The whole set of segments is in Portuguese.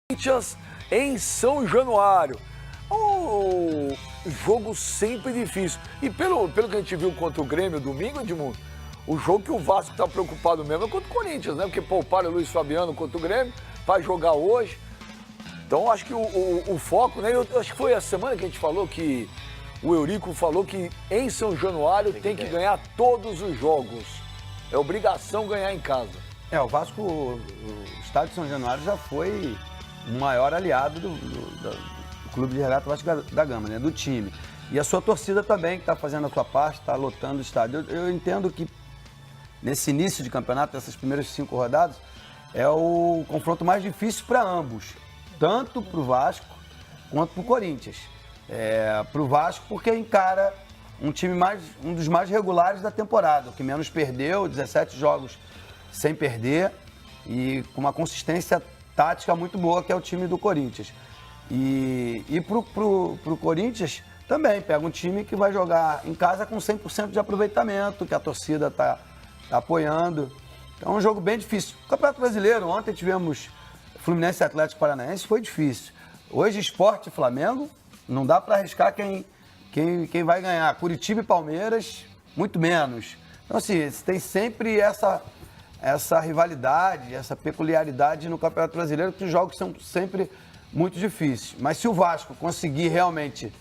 Corinthians em São Januário. Um jogo sempre difícil. E pelo que a gente viu contra o Grêmio domingo, Edmundo, o jogo que o Vasco está preocupado mesmo é contra o Corinthians, né? Porque pouparam o Luiz Fabiano contra o Grêmio para jogar hoje. Então acho que o foco, né? Eu acho que foi a semana que a gente falou que o Eurico falou que em São Januário tem que ganhar todos os jogos. É obrigação ganhar em casa. O Vasco, o estádio de São Januário já foi o maior aliado do Clube de Regatas Vasco da Gama, né? Do time. E a sua torcida também, que está fazendo a sua parte, está lotando o estádio. Eu entendo que nesse início de campeonato, essas primeiras 5 rodadas, é o confronto mais difícil para ambos. Tanto para o Vasco quanto para o Corinthians. Para o Vasco porque encara um dos mais regulares da temporada, o que menos perdeu, 17 jogos sem perder e com uma consistência tática muito boa, que é o time do Corinthians. E pro Corinthians também pega um time que vai jogar em casa com 100% de aproveitamento, que a torcida tá apoiando. Então é um jogo bem difícil. O Campeonato Brasileiro, ontem tivemos Fluminense e Atlético Paranaense, foi difícil. Hoje, Sport e Flamengo, não dá para arriscar quem vai ganhar. Curitiba e Palmeiras, muito menos. Então, assim, tem sempre essa rivalidade, essa peculiaridade no Campeonato Brasileiro, que os jogos são sempre muito difíceis. Mas se o Vasco conseguir realmente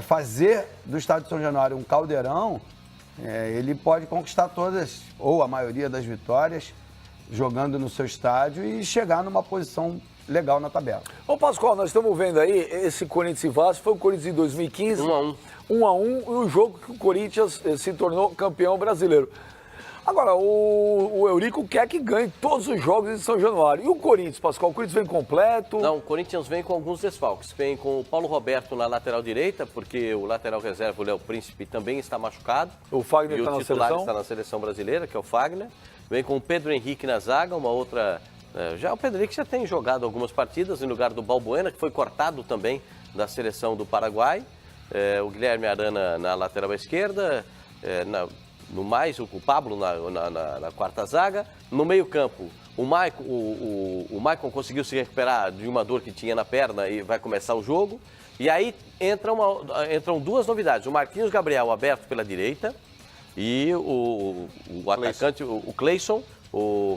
fazer do Estádio de São Januário um caldeirão, ele pode conquistar todas, ou a maioria das vitórias, jogando no seu estádio e chegar numa posição legal na tabela. Ô Pascoal, nós estamos vendo aí, esse Corinthians e Vasco, foi o Corinthians em 2015. 1-1, e o jogo que o Corinthians se tornou campeão brasileiro. Agora, o Eurico quer que ganhe todos os jogos em São Januário. E o Corinthians, Pascoal? O Corinthians vem completo? Não, o Corinthians vem com alguns desfalques. Vem com o Paulo Roberto na lateral direita, porque o lateral reserva, o Léo Príncipe, também está machucado. O Fagner está na seleção? E o titular está na seleção brasileira, que é o Fagner. Vem com o Pedro Henrique na zaga, uma outra... Já o Pedro Henrique já tem jogado algumas partidas em lugar do Balbuena, que foi cortado também da seleção do Paraguai. O Guilherme Arana na lateral esquerda, no mais, o Pablo na quarta zaga. No meio-campo, o Maicon conseguiu se recuperar de uma dor que tinha na perna e vai começar o jogo. E aí entram duas novidades. O Marquinhos Gabriel aberto pela direita e o atacante, o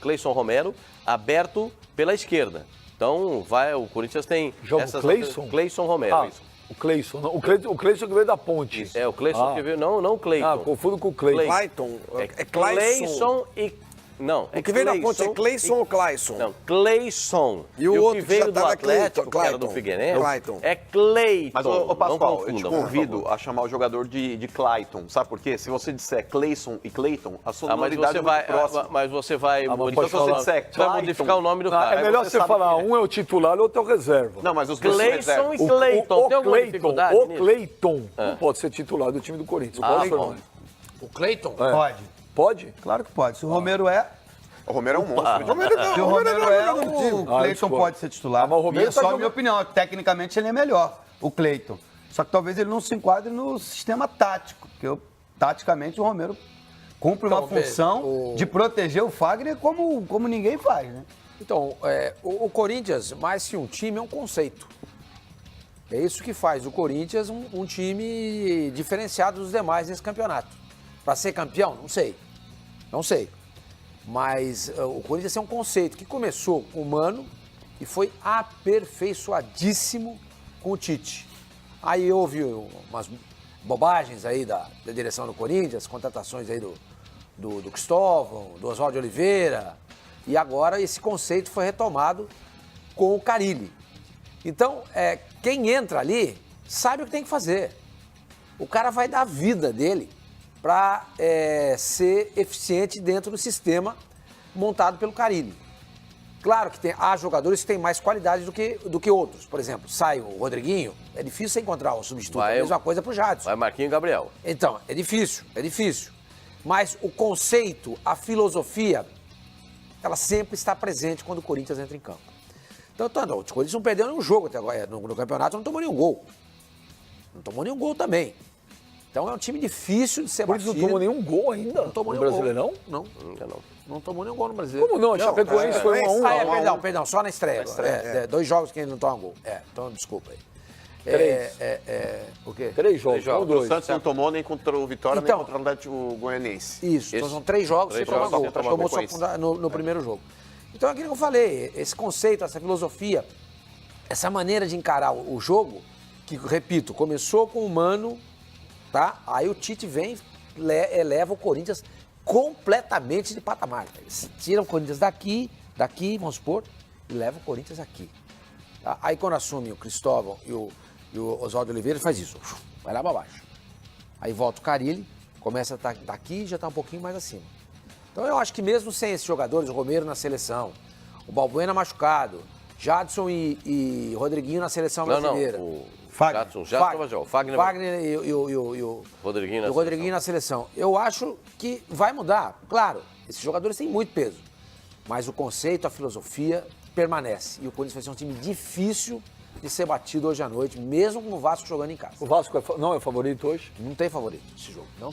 Cleison Romero, aberto pela esquerda. Então, o Corinthians tem... Joga o Cleison? Cleison Romero, isso. O Cleison, não. O Cleison que veio da Ponte. Isso. O Cleison que veio, não o Cleiton. Confundo com o Cleiton. Clayton. É Cleison e... Não, o que veio da Ponte é Cleison ou Clayson? Não, Cleison. E o outro que veio já do Atlético, que era do Figueirense, é Cleiton. Mas, Pascoal, eu te convido a chamar o jogador de Clayton. Sabe por quê? Se você disser Cleison e Cleiton, a sonoridade é muito próxima. Mas você vai modificar o nome do cara. É melhor você falar, um é o titular, o outro é o reserva. Não, mas os dois Cleison e Cleiton. Tem alguma dificuldade nisso? O Cleiton não pode ser titular do time do Corinthians. O Cleiton? Pode. Pode? Claro que pode. Se o Romero O Romero é um monstro. Se o Romero o Cleiton pode ser titular. Mas o Romero é só a minha opinião. Tecnicamente ele é melhor, o Cleiton. Só que talvez ele não se enquadre no sistema tático, porque taticamente o Romero cumpre uma função de proteger o Fagner como ninguém faz, né? Então, o Corinthians, mais que um time, é um conceito. É isso que faz do Corinthians um time diferenciado dos demais nesse campeonato. Para ser campeão? Não sei. Mas o Corinthians é um conceito que começou com o Mano e foi aperfeiçoadíssimo com o Tite. Aí houve umas bobagens aí da direção do Corinthians, contratações aí do Cristóvão, do Oswaldo de Oliveira, e agora esse conceito foi retomado com o Carille. Então, quem entra ali sabe o que tem que fazer. O cara vai dar a vida dele para ser eficiente dentro do sistema montado pelo Carille. Claro que há jogadores que têm mais qualidade do que outros. Por exemplo, sai o Rodriguinho, é difícil você encontrar um substituto. É a mesma coisa pro Jadson. Vai Marquinhos Gabriel. Então, é difícil. Mas o conceito, a filosofia, ela sempre está presente quando o Corinthians entra em campo. Então, o Corinthians não perdeu nenhum jogo até agora. No campeonato não tomou nenhum gol. Não tomou nenhum gol também. Então é um time difícil de ser batido. Não tomou nenhum gol ainda? Não tomou no nenhum Brasileirão? Não. Ainda não. Não tomou nenhum gol no Brasileiro. Como não? A Chapecoense foi 1-1. Perdão, só na estreia. 2 jogos que ele não toma gol. Então desculpa aí. 3. O quê? 3 jogos, não O 2. Santos não tomou nem contra o Vitória, nem contra o Atlético Goianiense. Isso, então são 3 jogos sem tomar gol. Tomou só no primeiro jogo. Então é aquilo que eu falei, esse conceito, essa filosofia, essa maneira de encarar o jogo, que, repito, começou com o Mano, tá? Aí o Tite vem, eleva o Corinthians completamente de patamar. Eles tiram o Corinthians daqui, vamos supor, e leva o Corinthians aqui. Tá? Aí quando assume o Cristóvão e o Oswaldo Oliveira, faz isso, vai lá pra baixo. Aí volta o Carille, começa a estar daqui e já está um pouquinho mais acima. Então eu acho que mesmo sem esses jogadores, o Romero na seleção, o Balbuena machucado, Jadson e Rodriguinho na seleção brasileira. O Fagner. O Fagner e o Rodriguinho na seleção. Eu acho que vai mudar. Claro, esses jogadores têm muito peso. Mas o conceito, a filosofia permanece. E o Corinthians vai ser um time difícil de ser batido hoje à noite, mesmo com o Vasco jogando em casa. O Vasco não é favorito hoje? Não tem favorito esse jogo. Não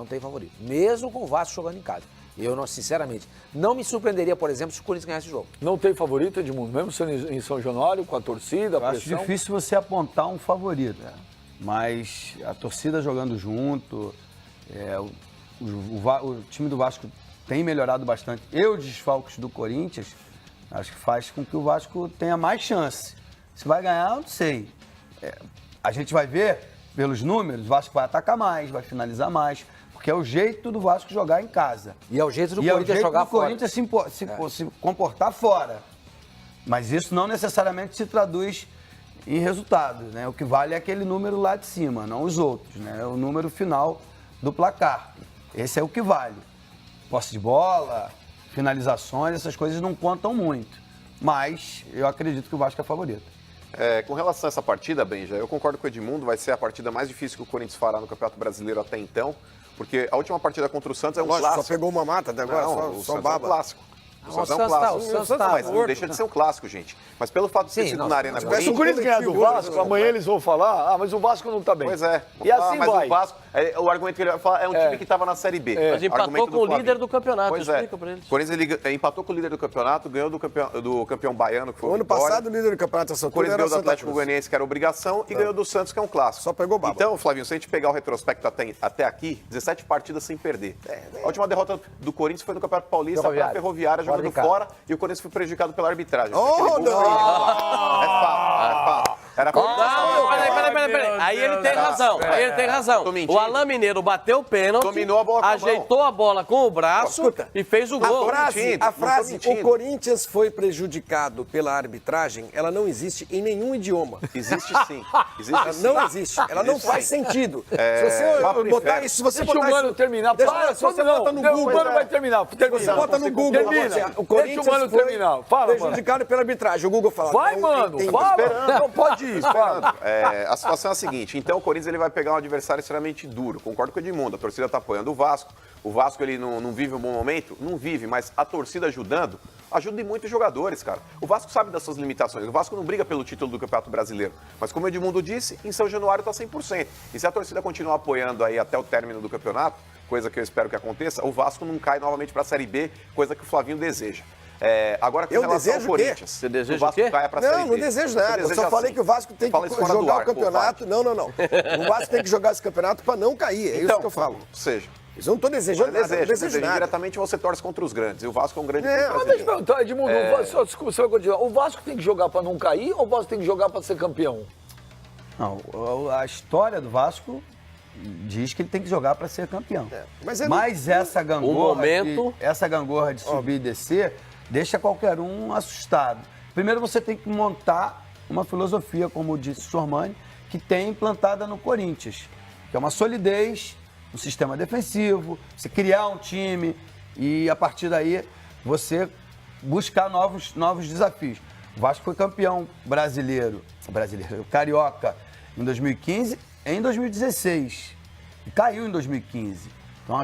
tem favorito. Mesmo com o Vasco jogando em casa. Eu, sinceramente, não me surpreenderia, por exemplo, se o Corinthians ganhasse esse jogo. Não tem favorito, Edmundo? Mesmo sendo em São Januário, com a torcida, a pressão? Acho difícil você apontar um favorito. Mas a torcida jogando junto, o time do Vasco tem melhorado bastante. E os desfalques do Corinthians, acho que faz com que o Vasco tenha mais chance. Se vai ganhar, eu não sei. A gente vai ver, pelos números, o Vasco vai atacar mais, vai finalizar mais. Porque é o jeito do Vasco jogar em casa. E é o jeito do Corinthians jogar fora. E é o jeito do Corinthians se comportar fora. Mas isso não necessariamente se traduz em resultados, né? O que vale é aquele número lá de cima, não os outros, né? É o número final do placar. Esse é o que vale. Posse de bola, finalizações, essas coisas não contam muito. Mas eu acredito que o Vasco é favorito. Com relação a essa partida, Benja, eu concordo com o Edmundo, vai ser a partida mais difícil que o Corinthians fará no Campeonato Brasileiro até então, porque a última partida contra o Santos é um clássico. Só pegou uma mata até agora, não, só baba. É um clássico. O Santos é um clássico. Mas não deixa de ser um clássico, gente. Mas pelo fato de ter sido na Arena Se o Corinthians ganhar do Vasco, amanhã eles vão falar, mas o Vasco não tá bem. Pois é. E assim mas vai. o Vasco, o argumento que ele vai falar é um time que estava na Série B. Mas empatou com o líder do campeonato, explica pra eles. O Corinthians ele empatou com o líder do campeonato, ganhou do campeão baiano, que foi o ano Vitória. passado o líder do campeonato O Corinthians ganhou do Atlético Goianiense, que era obrigação, e ganhou do Santos, que é um clássico. Só pegou baba. Então, Flavinho, se a gente pegar o retrospecto até aqui, 17 partidas sem perder. A última derrota do Corinthians foi no Campeonato Paulista, para a Ferroviária, jogando fora, e o Corinthians foi prejudicado pela arbitragem. Oh, não! É fato. Era Peraí. Aí ele tem razão. O Alain Mineiro bateu o pênalti, dominou a bola com a ajeitou a bola com o braço e fez o gol. A frase, o Corinthians foi prejudicado pela arbitragem, ela não existe em nenhum idioma. Existe sim. Ela não existe. Ela não faz sentido. Se você botar isso, se você deixa botar o Mano isso... terminar. Se você bota no Google... O Mano vai terminar. Você bota no Google... Termina. O Corinthians deixa o Mano terminar. Fala, prejudicado pela arbitragem. O Google fala... Vai, Mano. Fala. Não, pode ir. Fala. A situação é a seguinte, então o Corinthians ele vai pegar um adversário extremamente duro, concordo com o Edmundo, a torcida está apoiando o Vasco ele não vive um bom momento? Não vive, mas a torcida ajudando, ajuda muito os jogadores, cara. O Vasco sabe das suas limitações, o Vasco não briga pelo título do Campeonato Brasileiro, mas como o Edmundo disse, em São Januário está 100%, e se a torcida continuar apoiando aí até o término do campeonato, coisa que eu espero que aconteça, o Vasco não cai novamente para a Série B, coisa que o Flavinho deseja. Agora, com relação ao Corinthians, você deseja o Vasco caia pra Série B. Não desejo nada. Eu só falei que o Vasco tem que jogar o campeonato. Não. O Vasco tem que jogar esse campeonato para não cair. É isso que eu falo. Ou seja, eu não estou desejando nada. Não desejo nada. Diretamente você torce contra os grandes. E o Vasco é um grande Mas deixa eu perguntar, Edmundo, desculpa, você vai continuar. O Vasco tem que jogar para não cair ou o Vasco tem que jogar para ser campeão? Não, a história do Vasco diz que ele tem que jogar para ser campeão. Mas essa gangorra de subir e descer deixa qualquer um assustado. Primeiro você tem que montar uma filosofia, como disse o Sormani, que tem implantada no Corinthians, que é uma solidez, um sistema defensivo, você criar um time e a partir daí você buscar novos desafios. O Vasco foi campeão brasileiro, carioca, em 2015 e em 2016. E caiu em 2015. Então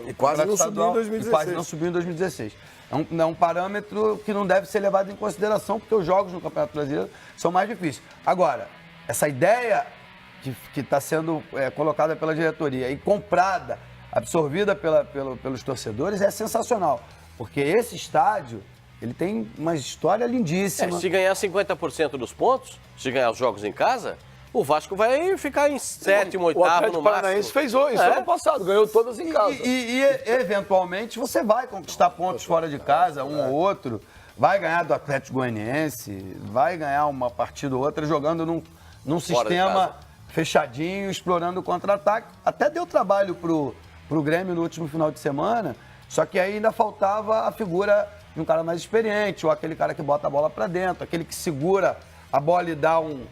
E quase não subiu em 2016. Quase não subiu em 2016. É um parâmetro que não deve ser levado em consideração, porque os jogos no Campeonato Brasileiro são mais difíceis. Agora, essa ideia que está sendo colocada pela diretoria e comprada absorvida pelos torcedores, é sensacional. Porque esse estádio, ele tem uma história lindíssima. Se ganhar 50% dos pontos, se ganhar os jogos em casa, o Vasco vai ficar em sétimo, O oitavo Atlético no Paranaense máximo. fez isso ano passado, ganhou todas em casa. E, eventualmente, você vai conquistar pontos fora de casa, um ou outro. Vai ganhar do Atlético Goianiense, vai ganhar uma partida ou outra jogando num sistema fechadinho, explorando o contra-ataque. Até deu trabalho pro Grêmio no último final de semana, só que aí ainda faltava a figura de um cara mais experiente, ou aquele cara que bota a bola para dentro, aquele que segura a bola e dá um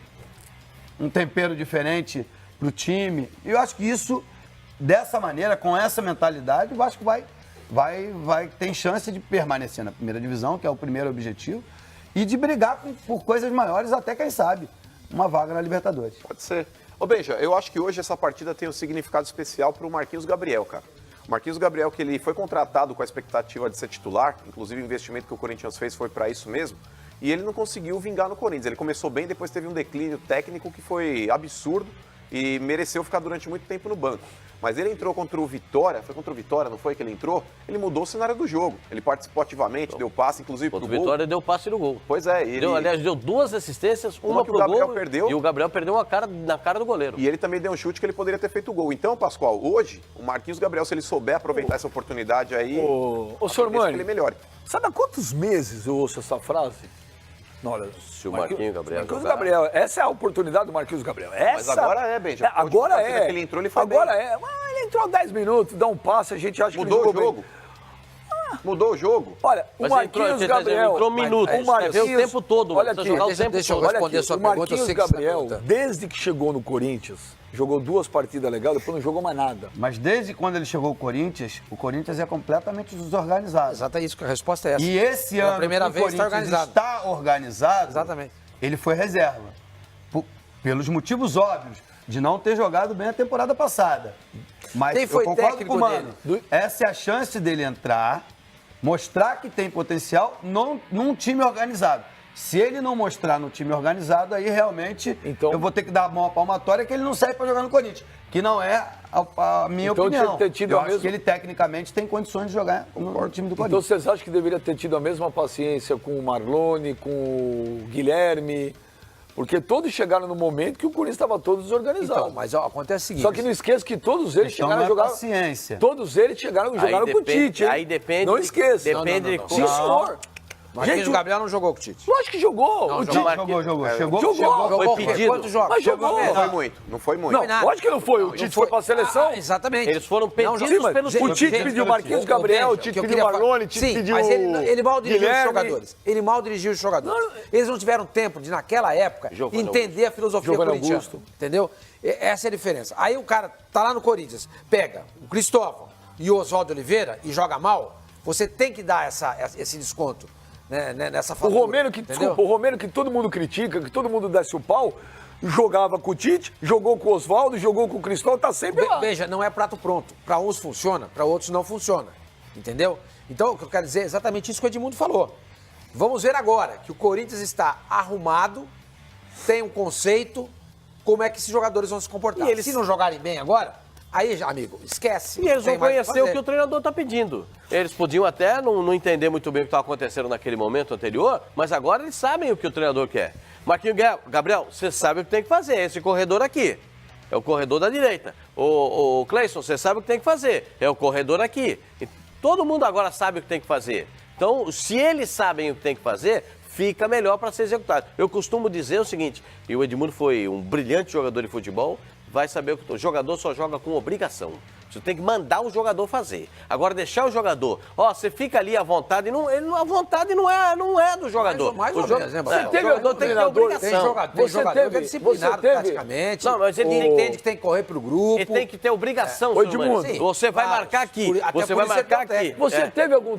tempero diferente pro time. E eu acho que isso, dessa maneira, com essa mentalidade, o Vasco tem chance de permanecer na primeira divisão, que é o primeiro objetivo, e de brigar por coisas maiores, até quem sabe, uma vaga na Libertadores. Pode ser. Ô, Benja, eu acho que hoje essa partida tem um significado especial para o Marquinhos Gabriel, cara. O Marquinhos Gabriel, que ele foi contratado com a expectativa de ser titular, inclusive o investimento que o Corinthians fez foi para isso mesmo, e ele não conseguiu vingar no Corinthians. Ele começou bem, depois teve um declínio técnico que foi absurdo e mereceu ficar durante muito tempo no banco. Mas ele entrou contra o Vitória, foi contra o Vitória, não foi que ele entrou? Ele mudou o cenário do jogo. Ele participou ativamente, deu passe, inclusive, pro gol. Contra o Vitória deu passe no gol. Pois é. Ele... Aliás, deu 2 assistências, uma que pro o Gabriel gol perdeu. E o Gabriel perdeu na cara do goleiro. E ele também deu um chute que ele poderia ter feito o gol. Então, Pascoal, hoje, o Marquinhos Gabriel, se ele souber aproveitar essa oportunidade aí, Ô, senhor Mani, ele melhore. sabe há quantos meses eu ouço essa frase? Não, olha, Se o Marquinhos Gabriel Marquinhos jogar. Gabriel, essa é a oportunidade do Marquinhos Gabriel. Mas agora é, Benja. Agora Hoje, a partida é. que ele entrou, ele foi agora bem. é. Mas ele entrou 10 minutos, dá um passe, a gente acha Mudou que o ele jogou jogo. bem. Mudou o jogo. Olha, o Mas Marquinhos Gabriel... entrou minutos. o Marquinhos, o tempo todo. olha Precisa aqui, jogar o tempo deixa eu todo. responder a sua o pergunta, eu Marquinhos sei que você Gabriel, pergunta. desde que chegou no Corinthians, jogou 2 partidas legais, depois não jogou mais nada. Mas desde quando ele chegou ao Corinthians, o Corinthians é completamente desorganizado. Exato, é isso que a resposta é essa. E esse Pela ano, primeira que o vez, está Corinthians organizado. está organizado, Exatamente. ele foi reserva. Pelos motivos óbvios, de não ter jogado bem a temporada passada. Mas Quem foi eu concordo técnico com o Mano. Essa é a chance dele entrar, mostrar que tem potencial num time organizado. Se ele não mostrar no time organizado, aí realmente Então- eu vou ter que dar uma palmatória que ele não serve para jogar no Corinthians. Que não é a minha Então, opinião. tinha que ter tido eu a acho mesma- que ele tecnicamente tem condições de jogar no time do Então Corinthians. vocês acham que deveria ter tido a mesma paciência com o Marlone, com o Guilherme? Porque todos chegaram no momento que o Corinthians estava todo desorganizado. Então, mas ó, acontece o seguinte. Só que não esqueça que todos eles Então chegaram não a é jogar. paciência. Todos eles jogaram com o Tite, hein? Aí depende. Não esqueça. Depende. Não. Sim, senhor. Marquinhos Gente, Gabriel não jogou com o Tite. lógico que jogou. Não, o jogou. Tite Jogou. jogou. Foi pedido. Quantos jogos? Mas jogou. Não foi muito, não foi muito. Não, nada. lógico que não foi. O Tite foi para a seleção. Exatamente. Eles foram pedidos Sim, mas pelos o Tite Gente, pediu Marquinhos Ô, Gabriel, o Benja, Tite que eu pediu queria falar. Marlone, o Tite Sim, pediu mas ele mal dirigiu Guilherme. os jogadores. Ele mal dirigiu os jogadores. Eles não tiveram tempo de, naquela época, Giovanni entender a filosofia Giovanni corintiana. Augusto. Entendeu? Essa é a diferença. Aí o cara tá lá no Corinthians, pega o Cristóvão e o Oswaldo Oliveira e joga mal, você tem que dar esse desconto, né, nessa O fatura. Romero, entendeu? o Romero que todo mundo critica, que todo mundo desce o pau, jogava com o Tite, jogou com o Oswaldo, jogou com o Cristóvão, tá sempre lá. Veja, não é prato pronto. Para uns funciona, para outros não funciona. Entendeu? Então, o que eu quero dizer é exatamente isso que o Edmundo falou. Vamos ver agora que o Corinthians está arrumado, tem um conceito, como é que esses jogadores vão se comportar. E eles- Se não jogarem bem agora, aí, amigo, esquece. E eles Tem vão mais conhecer o fazer. que o treinador está pedindo. Eles podiam até não entender muito bem o que estava acontecendo naquele momento anterior, mas agora eles sabem o que o treinador quer. Marquinhos Gabriel, você sabe o que tem que fazer, esse corredor aqui. É o corredor da direita. O Cleison, você sabe o que tem que fazer, é o corredor aqui. E todo mundo agora sabe o que tem que fazer. Então, se eles sabem o que tem que fazer, fica melhor para ser executado. Eu costumo dizer o seguinte, e o Edmundo foi um brilhante jogador de futebol, vai saber o jogador só joga com obrigação. Você tem que mandar o jogador fazer. Agora, deixar o jogador, você fica ali à vontade, a vontade não é do jogador. Mais ou menos, né, o Marcelo? jogador tem que ter obrigação. Tem jogador que é disciplinado você teve- praticamente. Não, mas ele entende que tem que correr pro grupo. Ele tem que ter obrigação, Ô, senhor Mano. Edmundo, Você vai claro, marcar aqui, até você por vai isso marcar é teu aqui. técnico. Você teve algum